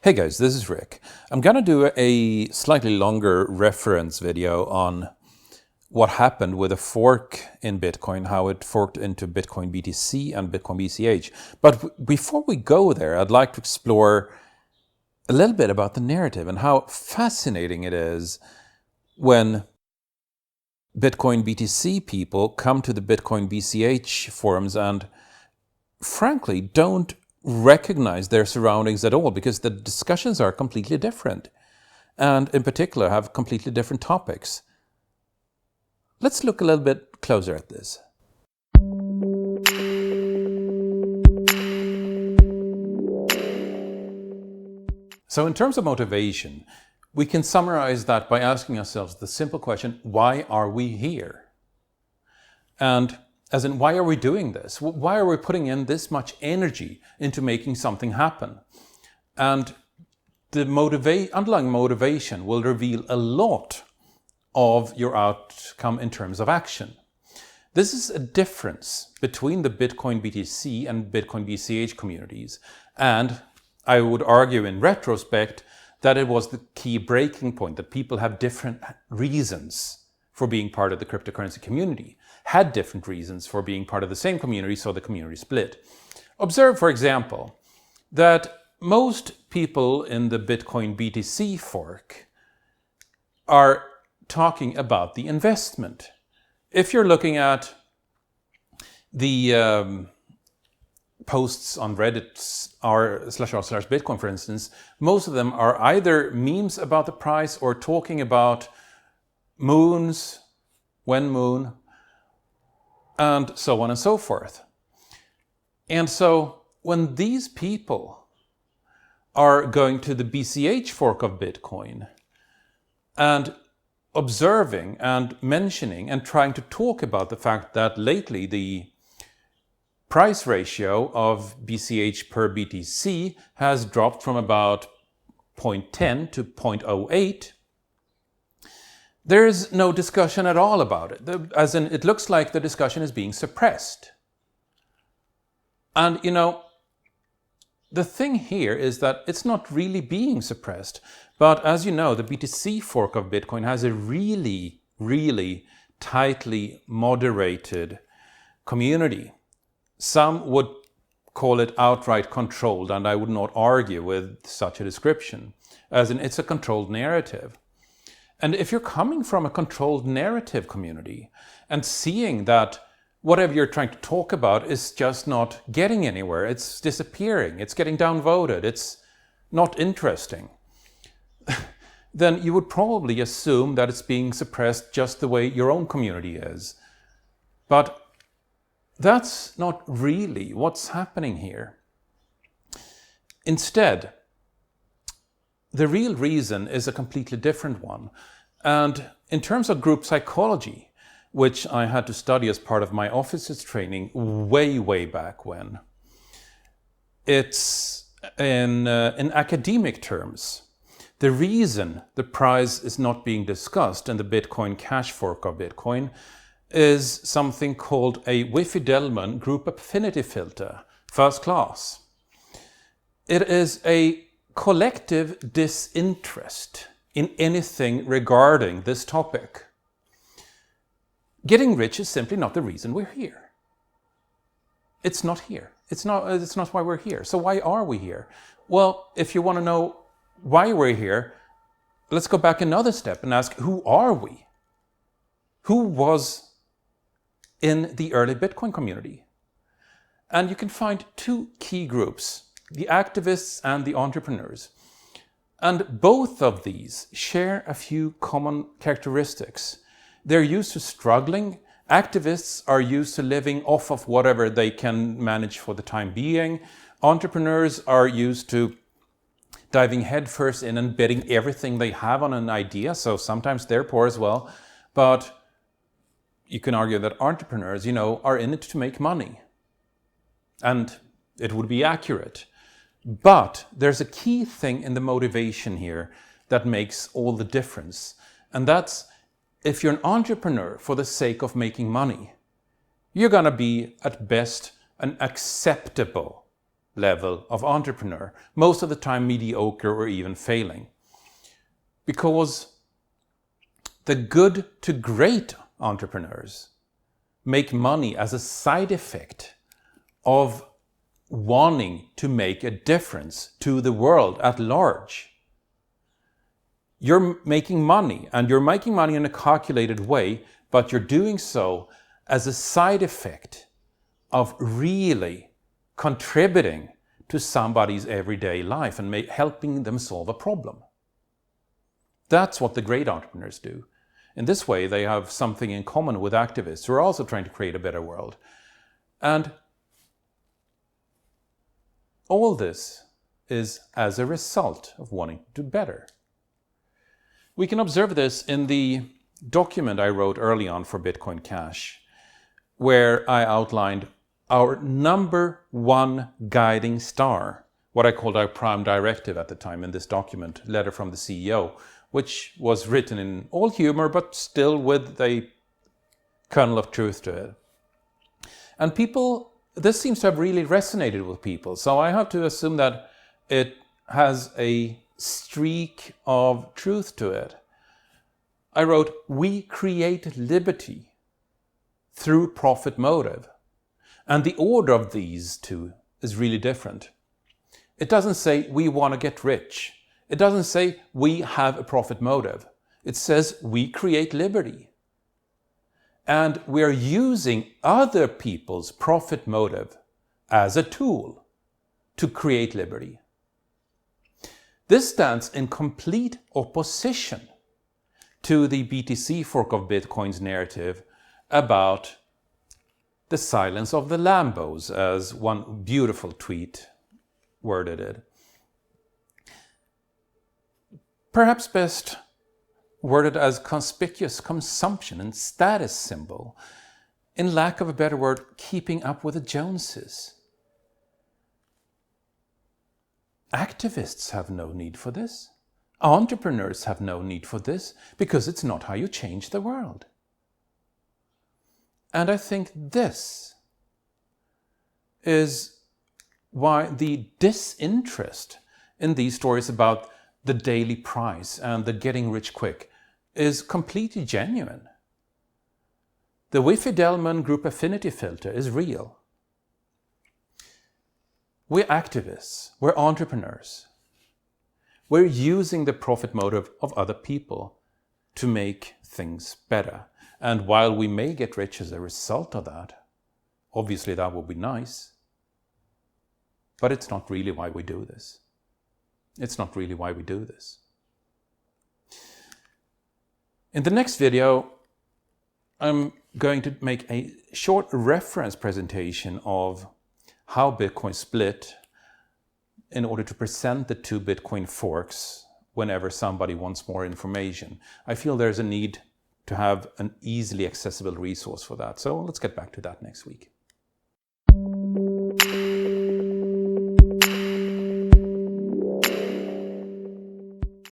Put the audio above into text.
Hey guys, this is Rick. I'm going to do a slightly longer reference video on what happened with a fork in Bitcoin, how it forked into Bitcoin-BTC and Bitcoin-BCH. But before we go there, I'd like to explore a little bit about the narrative and how fascinating it is when Bitcoin-BTC people come to the Bitcoin-BCH forums and frankly don't recognize their surroundings at all, because the discussions are completely different and in particular have completely different topics. Let's look a little bit closer at this. So in terms of motivation, we can summarize that by asking ourselves the simple question, why are we here? And as in, why are we doing this? Why are we putting in this much energy into making something happen? And the underlying motivation will reveal a lot of your outcome in terms of action. This is a difference between the Bitcoin-BTC and Bitcoin-BCH communities. And I would argue in retrospect that it was the key breaking point, that people have different reasons for being part of the cryptocurrency community, had different reasons for being part of the same community, so the community split. Observe, for example, that most people in the Bitcoin-BTC fork are talking about the investment. If you're looking at the posts on Reddit r/r/Bitcoin, for instance, most of them are either memes about the price or talking about moons, when moon, and so on and so forth. And so when these people are going to the BCH fork of Bitcoin and observing and mentioning and trying to talk about the fact that lately the price ratio of BCH per BTC has dropped from about 0.10 to 0.08, there's no discussion at all about it. As in, it looks like the discussion is being suppressed. And, the thing here is that it's not really being suppressed. But as you know, the BTC fork of Bitcoin has a really, really tightly moderated community. Some would call it outright controlled, and I would not argue with such a description, as in it's a controlled narrative. And if you're coming from a controlled narrative community and seeing that whatever you're trying to talk about is just not getting anywhere, it's disappearing, it's getting downvoted, it's not interesting, then you would probably assume that it's being suppressed just the way your own community is. But that's not really what's happening here. Instead, the real reason is a completely different one. And in terms of group psychology, which I had to study as part of my officers training way back when, it's in academic terms, the reason the price is not being discussed in the Bitcoin Cash fork of Bitcoin is something called a Diffie-Hellman group affinity filter, first class. It is a collective disinterest in anything regarding this topic. Getting rich is simply not the reason we're here. It's not here. It's not why we're here. So why are we here? Well, if you want to know why we're here, let's go back another step and ask, who are we? Who was in the early Bitcoin community? And you can find two key groups, the activists and the entrepreneurs. And both of these share a few common characteristics. They're used to struggling. Activists are used to living off of whatever they can manage for the time being. Entrepreneurs are used to diving headfirst in and betting everything they have on an idea, so sometimes they're poor as well. But you can argue that entrepreneurs, are in it to make money. And it would be accurate. But there's a key thing in the motivation here that makes all the difference. And that's, if you're an entrepreneur for the sake of making money, you're going to be, at best, an acceptable level of entrepreneur, most of the time mediocre or even failing. Because the good to great entrepreneurs make money as a side effect of wanting to make a difference to the world at large. You're making money, and you're making money in a calculated way, but you're doing so as a side effect of really contributing to somebody's everyday life and helping them solve a problem. That's what the great entrepreneurs do. In this way, they have something in common with activists who are also trying to create a better world. And all this is as a result of wanting to do better. We can observe this in the document I wrote early on for Bitcoin Cash, where I outlined our number one guiding star, what I called our prime directive at the time in this document, Letter from the CEO, which was written in all humor, but still with a kernel of truth to it. And this seems to have really resonated with people, so I have to assume that it has a streak of truth to it. I wrote, we create liberty through profit motive. And the order of these two is really different. It doesn't say we want to get rich. It doesn't say we have a profit motive. It says we create liberty. And we are using other people's profit motive as a tool to create liberty. This stands in complete opposition to the BTC fork of Bitcoin's narrative about the silence of the lambos, as one beautiful tweet worded it. Perhaps best worded as conspicuous consumption and status symbol, in lack of a better word, keeping up with the Joneses. Activists have no need for this. Entrepreneurs have no need for this, because it's not how you change the world. And I think this is why the disinterest in these stories about the daily price and the getting rich quick is completely genuine. The Wi-Fi-Delman group affinity filter is real. We're activists, we're entrepreneurs. We're using the profit motive of other people to make things better. And while we may get rich as a result of that, obviously that would be nice, but it's not really why we do this. It's not really why we do this. In the next video, I'm going to make a short reference presentation of how Bitcoin split in order to present the two Bitcoin forks whenever somebody wants more information. I feel there's a need to have an easily accessible resource for that. So let's get back to that next week.